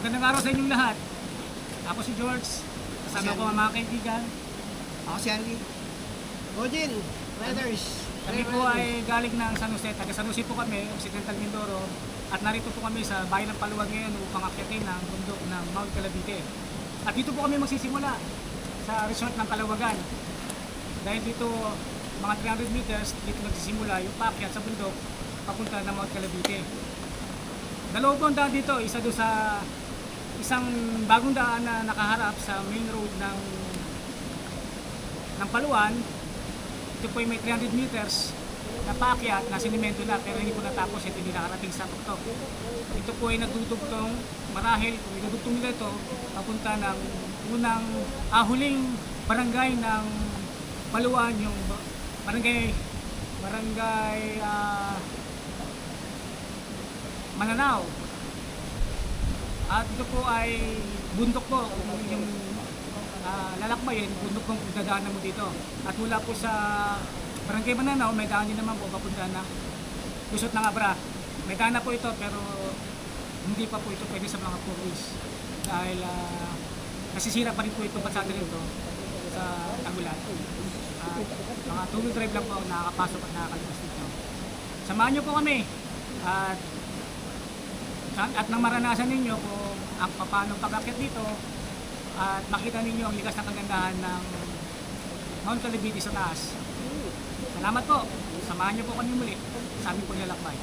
Magandang araw sa inyong lahat. Ako si George, kasama ko ang mga kaibigan. Ako si Andy. Ojin, Riders. Kami po ay galing ng San Jose, taga San Jose po kami, Occidental Mindoro. At narito po kami sa bayan ng Paluwag ngayon upang akyatin ang bundok ng Mount Calabite. At dito po kami magsisimula sa resort ng Palawagan. Dahil dito, mga 300 meters, dito nagsisimula yung paakyat sa bundok papunta ng Mount Calabite. Dalawang po ang daan dito, isa doon sa isang bagong daan na nakaharap sa main road ng Paluan. Ito po ay may 300 meters na paakyat na sinimento na pero hindi po natapos at hindi nakarating sa tuktok. Ito po ay nagdudugtong marahil kung idudugtong nila ito papunta ng unang huling barangay ng Paluan, yung barangay Mananaw. At ito po ay bundok po, kung yung lalakbayin, bundok pong dadaanan mo dito. At mula po sa barangay Mananaw, may daan din naman po papunta na Lusot ng Abra. May daan na po ito pero hindi pa po ito pwede sa mga four-wheels dahil nasisira pa rin po itong kalsada nito sa tagulan. Mga two-wheel drive lang po ang nakakapasok at nakakalabas dito. Samahan nyo po kami at nang maranasan ninyo kung paano pag-akyat dito at makita ninyo ang likas na kagandahan ng Mount Calabite sa taas. Salamat po. Samahan niyo po kami muli sa aming paglalakbay.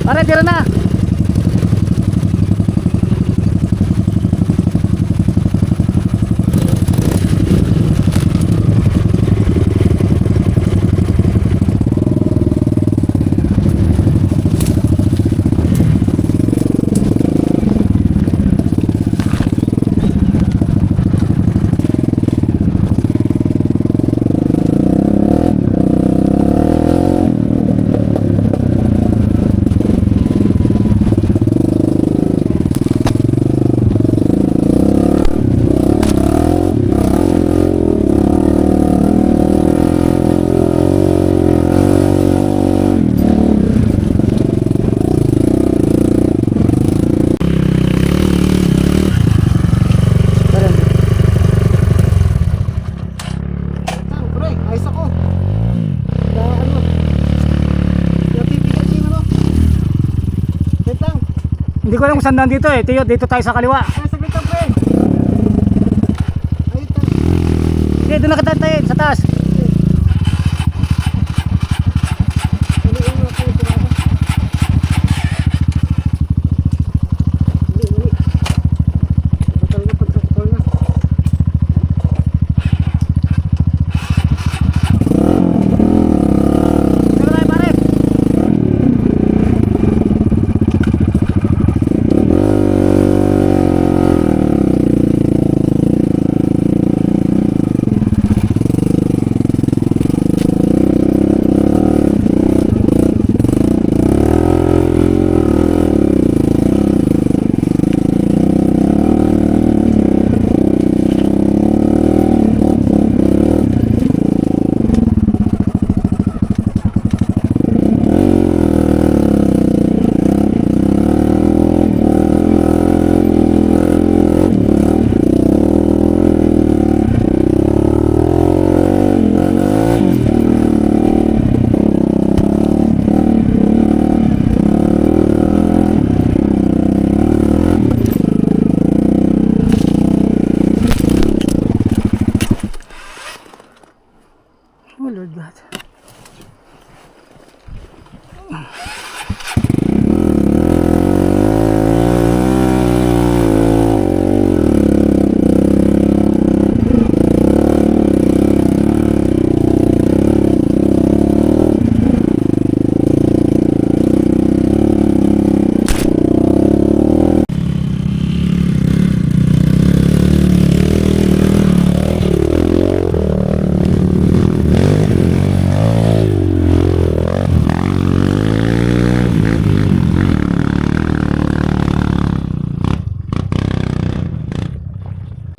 Pare, tira na! Hindi ko alam kung saan daan dito eh. Dito tayo sa kaliwa. Saglit lang, pre. Ayun tayo. Hindi, doon nakatantayin sa taas.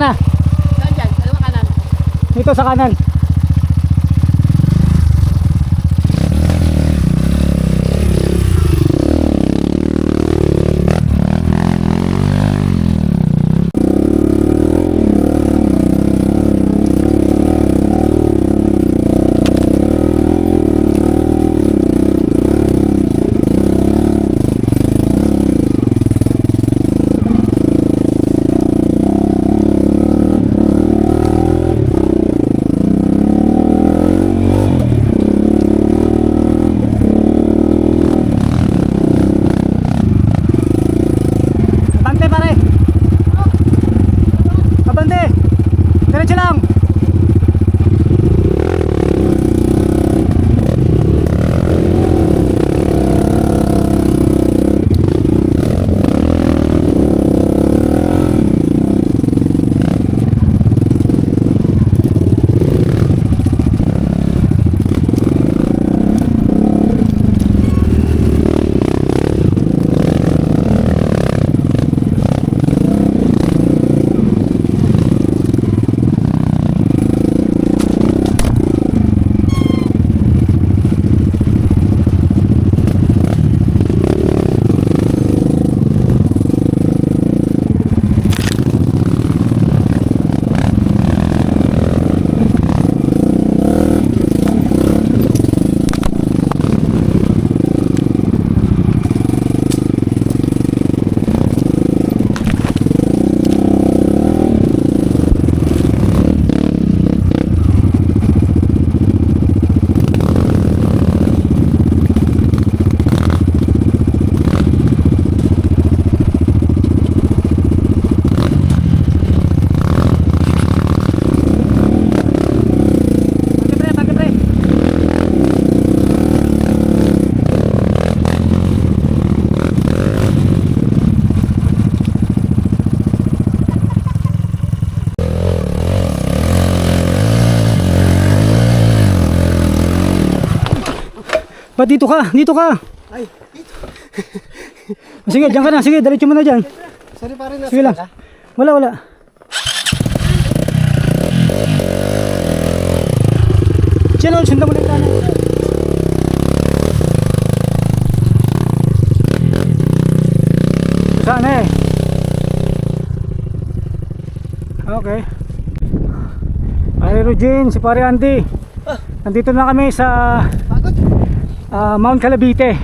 na. Saan dyan? Ano kanan? Dito sa kanan. Abante pare. Abante. Diretso lang. Bante pre. Ba't dito ka? Dito ka. Ay, dito. Sige, diyan ka na. Sige, diretso mo na diyan. Sorry pare, Sige lang. ka? Wala. Chelo, sundan mo lang yung kanan. Saan eh? Okay. Pare Eugene, si Pare Andy. Nandito na kami sa Pagod. Mount Calabite.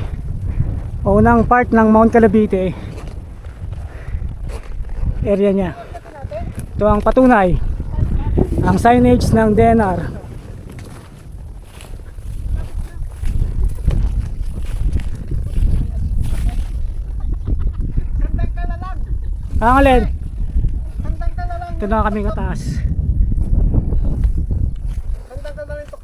Unang part ng Mount Calabite. Area niya. Ito ang patunay. Ang signage ng DNR. Sandang ka na lang. Ang alin? Sandang ka na lang. Ito na kami kataas. Sandang ka na lang ito.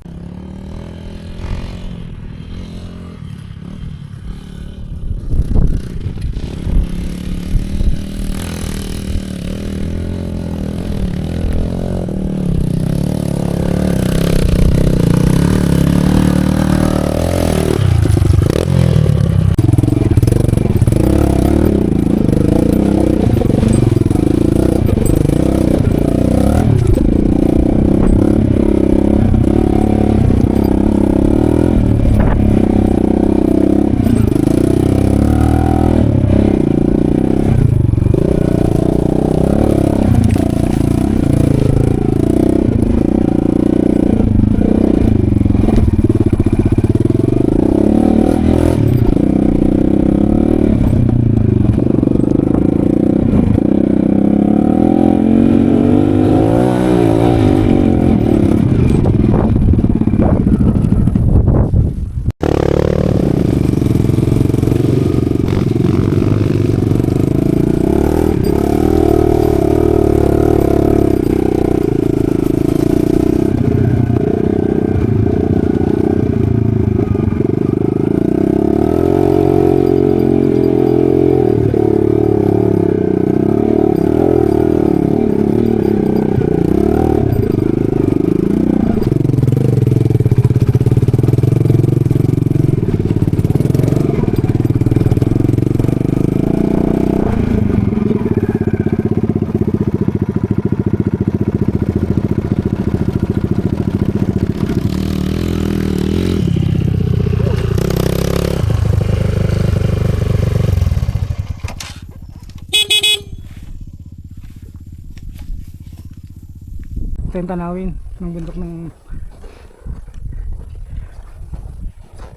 Ito yung tanawin ng bundok ng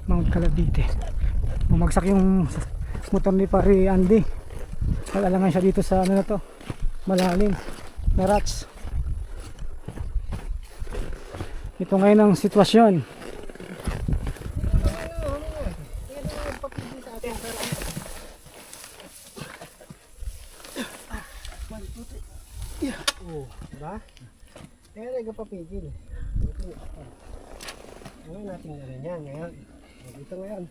Mount Cavite. Bumagsak yung motor ni Pare Andy. Nag-alangan siya dito sa ano na to, malalim na rats. Ito ngayon ang sitwasyon. Oh, diba? Kaya nagpapigil. Ngayon natin na rin yan ngayon. Dito ngayon.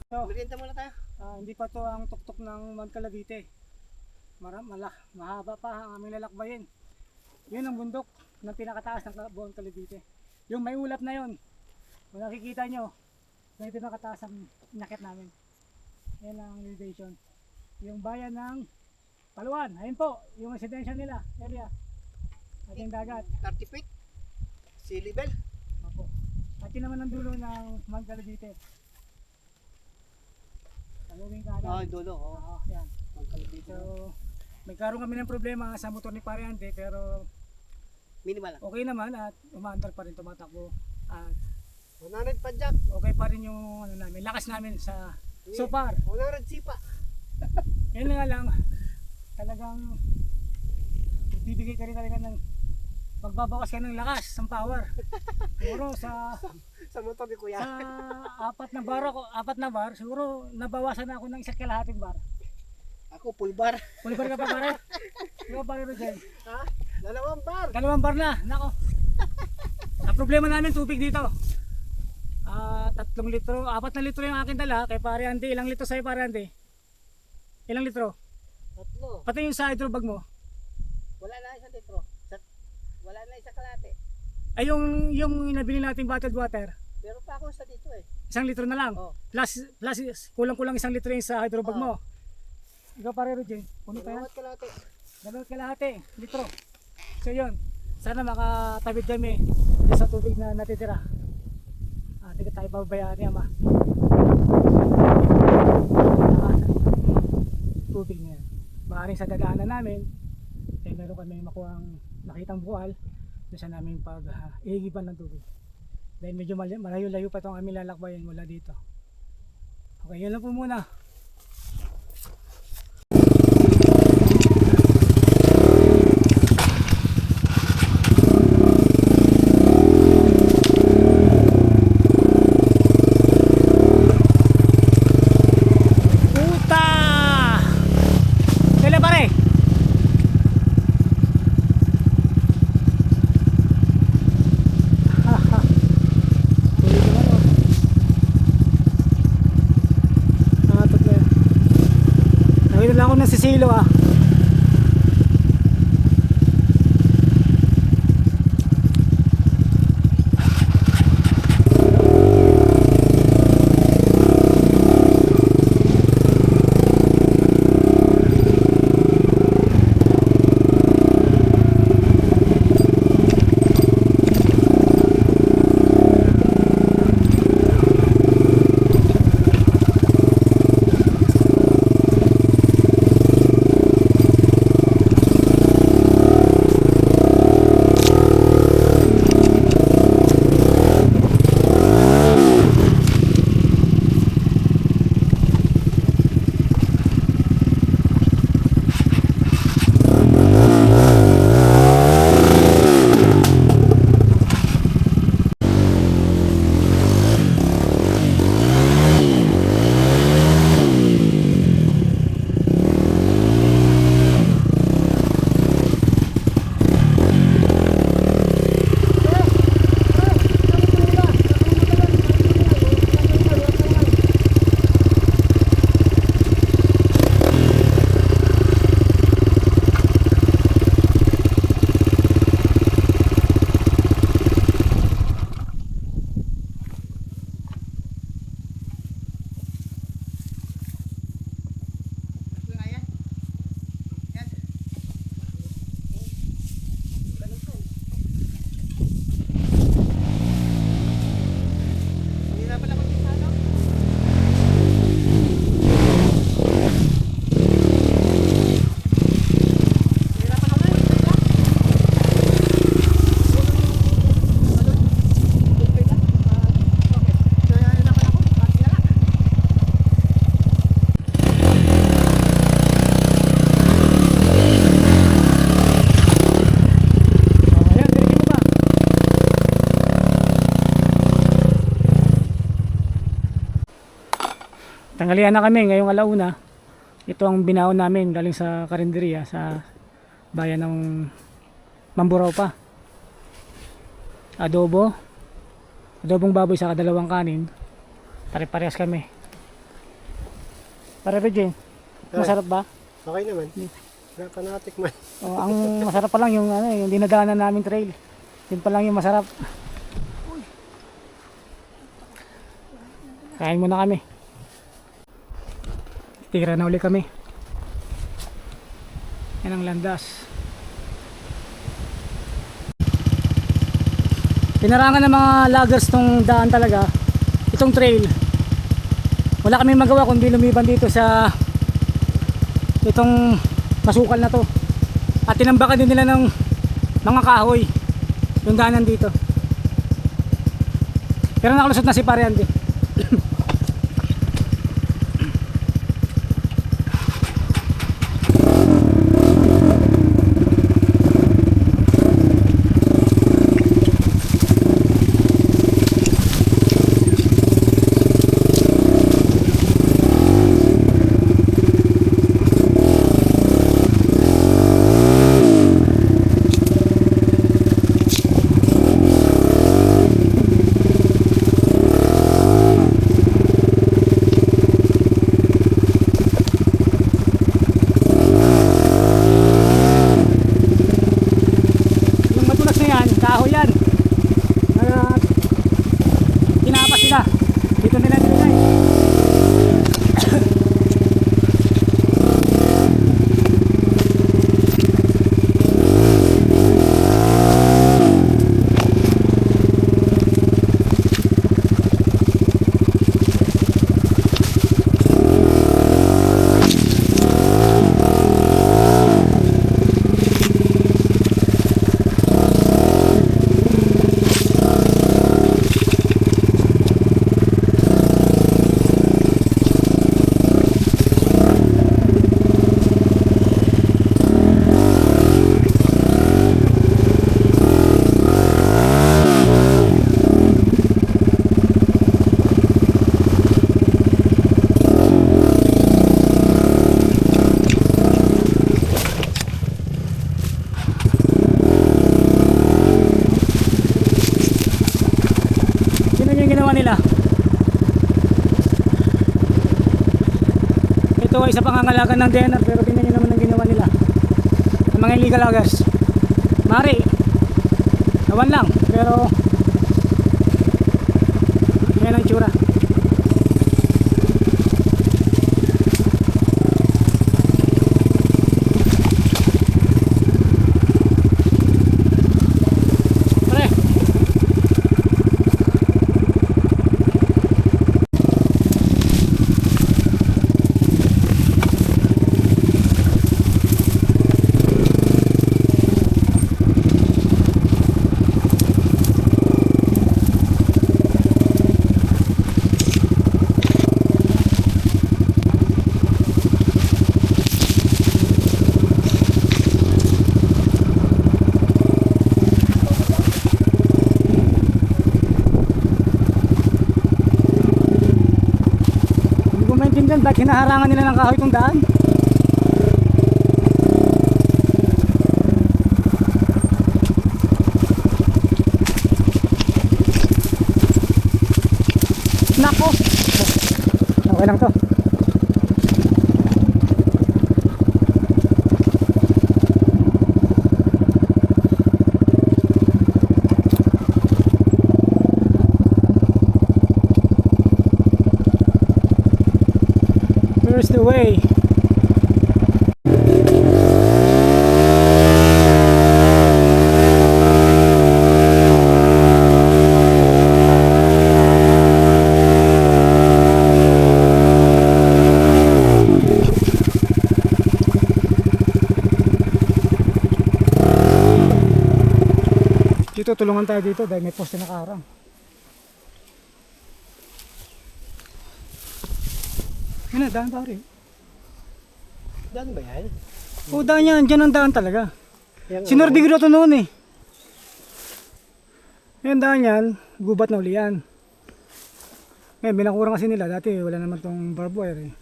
Merienda muna tayo. Hindi pa to ang tuktok ng Mount Cavite. Mahaba pa ang aming lalakbayin. Yun ang bundok ng pinakataas ng Mount Cavite. Yung may ulap na yun, kung nakikita nyo, yung pinakataas ang inakit namin. Yan ang elevation. Yung bayan ng Paluan, ayun po, yung residential nila, area. Ating dagat. 30 feet. Sea level. Opo. At yun naman ang dulo ng Mount Cavite. Talawing kanan. Oh, dulo. Oh. Oo, yan. So, nagkaroon kami ng problema sa motor ni Pare Andy, pero Minimal lang. okay naman at umaandar pa rin, tumatakbo. At 100 pa jack. okay pa rin yung ano namin, lakas namin sa so far. 100 sipa. Yun nga lang, talagang bibigay ka rin talaga ng magbabawas ka ng lakas, ng power. Siguro sa Sa motor ni Kuya. apat na bar, siguro nabawasan na ako ng isang kalahating bar. Ako full bar. Full bar ka pa pare? Ikaw pare Rodel. Ha? 2 bar. 2 bar na, nako. Ang problema namin tubig dito. 3 litro, 4 na litro yung akin dala kay Pare Andy. Ilang litro sa'yo Pare Andy? Ilang litro? 3. Pati yung sa hydro bag mo. Wala na 1 litro. Wala na 1 kalate. Ay yung nabili nating bottled water. Meron pa ako sa dito eh. 1 litro na lang. Oh. Plus kulang-kulang 1 litro yung sa hydro bag Oh. mo. Ikaw Pare Rodel, puno pa yan? 2 kalate. 2 kalahati litro. So yun, sana makatawid kami sa tubig na natitira. Hindi ka tayo babayaan niya ma. Tubig na yan. Maaaring sa dadaanan namin, meron kami makuhang nakitang buwal doon sa namin ihigiban ng tubig. Dahil medyo malayo-layo pa itong aming lalakbayan mula dito. Okay, yun lang po muna. Lang ako nasisilo Tanghalian na kami ngayong alauna. Ito ang binaon namin galing sa karinderya sa bayan ng Mamburao pa. Adobong baboy sa kadalawang kanin. Pare-parehas kami. Pare Regine, masarap ba? Okay naman. Wala pa natikman. Oh, ang masarap pa lang yung yung dinadaanan namin trail. Yun pa lang yung masarap. Kain muna kami. Tira na uli kami. Yan ang landas. Pinarangan ng mga loggers tong daan talaga. Itong trail. Wala kaming magawa kundi lumiban dito sa itong masukal na to. At tinambakan din nila ng mga kahoy yung daanan dito. Pero nakalusot na si Pare Andy. Kahoy yan. Tinapa sila. Dito nila nilagay. Nila. Ito ay isa pangangalagan ng DNR pero tingnan nyo naman ang ginawa nila. Ang mga illegal loggers. Mari. Nawan lang pero yan ang tsura. Bakit hinaharangan nila ng kahoy itong daan? Nako! Okay lang to. Here's the way. Dito tulungan tayo dito dahil may poste na karang. Yan na, daan pare. Daan ba yan? O daan yan, dyan ang daan talaga. Yan, Sinordigro to noon eh. Yan daan yan, gubat na uli yan. Ngayon, binakurang kasi nila. Dati wala naman tong barbed wire eh.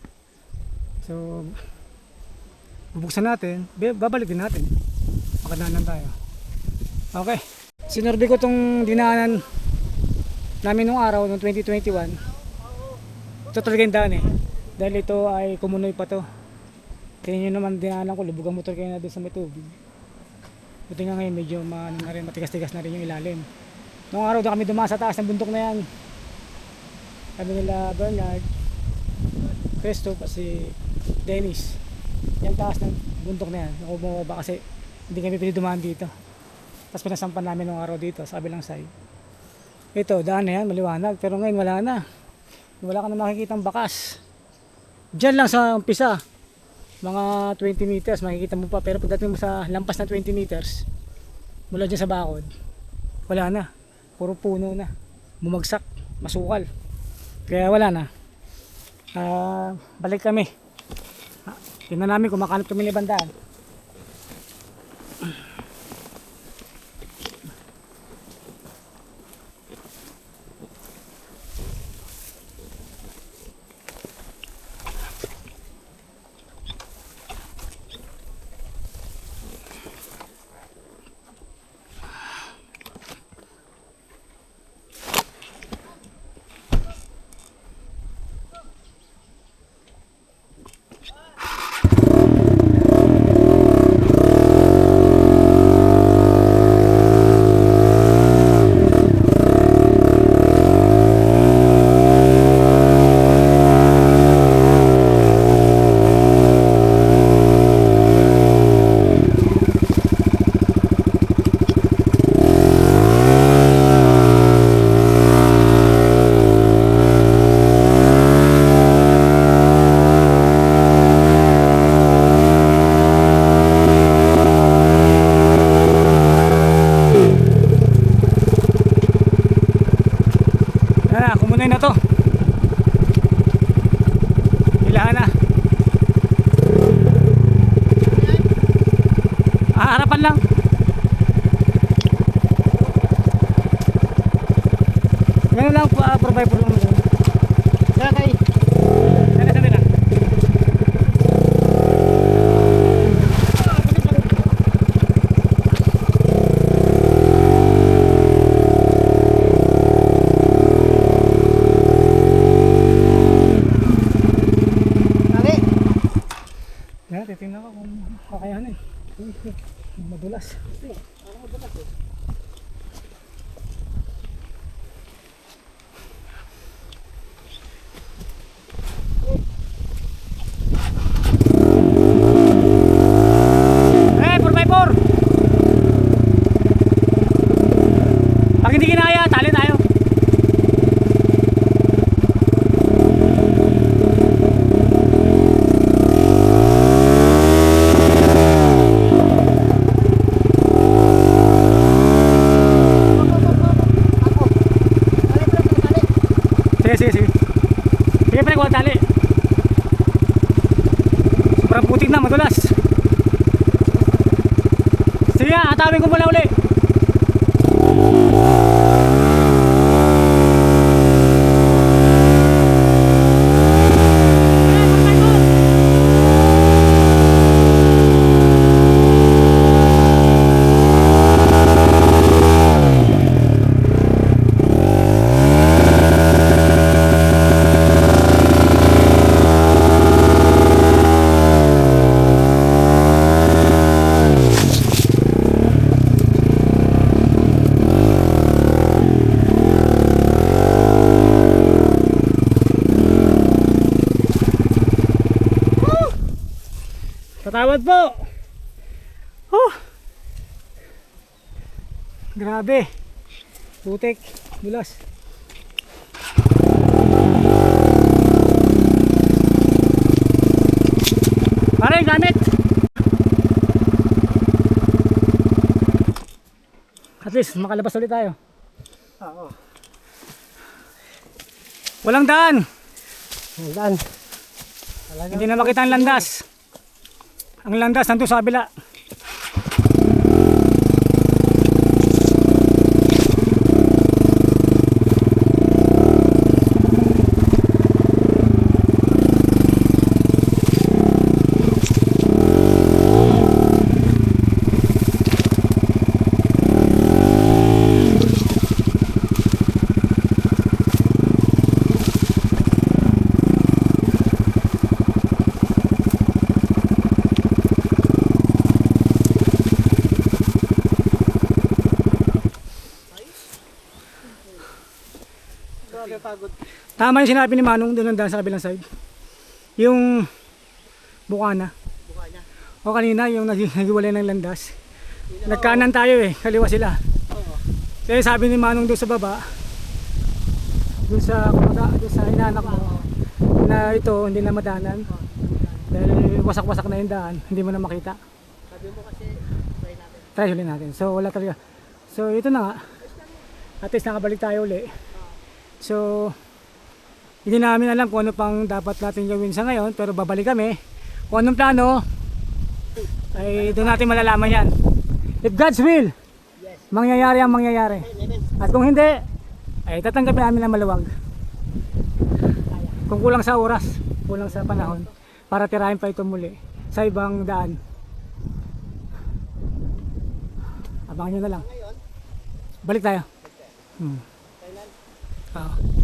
So, bubuksan natin. Babalik din natin. Makadaanan tayo. Okay. Sinorbe ko tong dinaanan namin nung araw, noong 2021. Ito talaga yung daan eh. Dahil ito ay kumunoy pa to. Tingnan nyo naman dinaanan ko. Lubog ang motor kayo na doon sa may tubig. Buti nga ngayon medyo matigas-tigas na rin yung ilalim. Noong araw doon kami dumaan sa taas ng bundok na yan. Kami nila Bernard, Christo, si Dennis. Yan taas ng bundok na yan. Ako bumaba kasi hindi kami pwede dumaan dito. Tapos pinasampan namin noong araw dito sa kabilang side. Ito, daan na yan, maliwanag. Pero ngayon wala na. Wala ka na makikitang bakas. Diyan lang sa umpisa. Mga 20 meters makikita mo pa. Pero pagdating mo sa lampas na 20 meters, mula dyan sa bakod, wala na. Puro puno na. Bumagsak, masukal. Kaya wala na. Balik kami. Tingnan namin kung makanap kami ni bandaan. Kumunoy na to. Ilahan na. Harapan lang. Ganun lang, provide po lang. Sakay. Sabi na. Titingnan ko kung kakayanin. Madulas. Hey, 4x4! Pag hindi kinaya, tali tayo. Sige. Sige pa nagwag tali. Sobrang putik na, madulas. Sige nga, atawin ko muna uli. Patawad po. Grabe. Putik, dulas. Pare, gamit. At least makalabas ulit tayo. Oo. Walang daan. Dan. Hindi na makita ang landas. Ang landas nandun sa kabila. pagod. Tama yung sinabi ni Manong doon ang daan sa kabilang side. Yung Bukana. Buka niya. O kanina yung naghiwalay ng landas. Nagkanan tayo eh, kaliwa sila. Oo. Kaya sabi ni Manong doon sa baba, doon sa hinahanap mo, na ito hindi na madanan. Dahil wasak-wasak na yung daan, hindi mo na makita. Sabi mo kasi, try natin. Try ulit natin. So wala talaga. So ito na nga. At least nakabalik tayo uli. So hindi namin alam kung ano pang dapat natin gawin sa ngayon, pero babalik kami. Kung anong plano, ay doon natin malalaman yan. If God's will, mangyayari ang mangyayari. At kung hindi, ay tatanggapin namin ang maluwag. Kung kulang sa oras, kulang sa panahon, para tirahin pa ito muli sa ibang daan. Abangan nyo na lang. Balik tayo. Oo.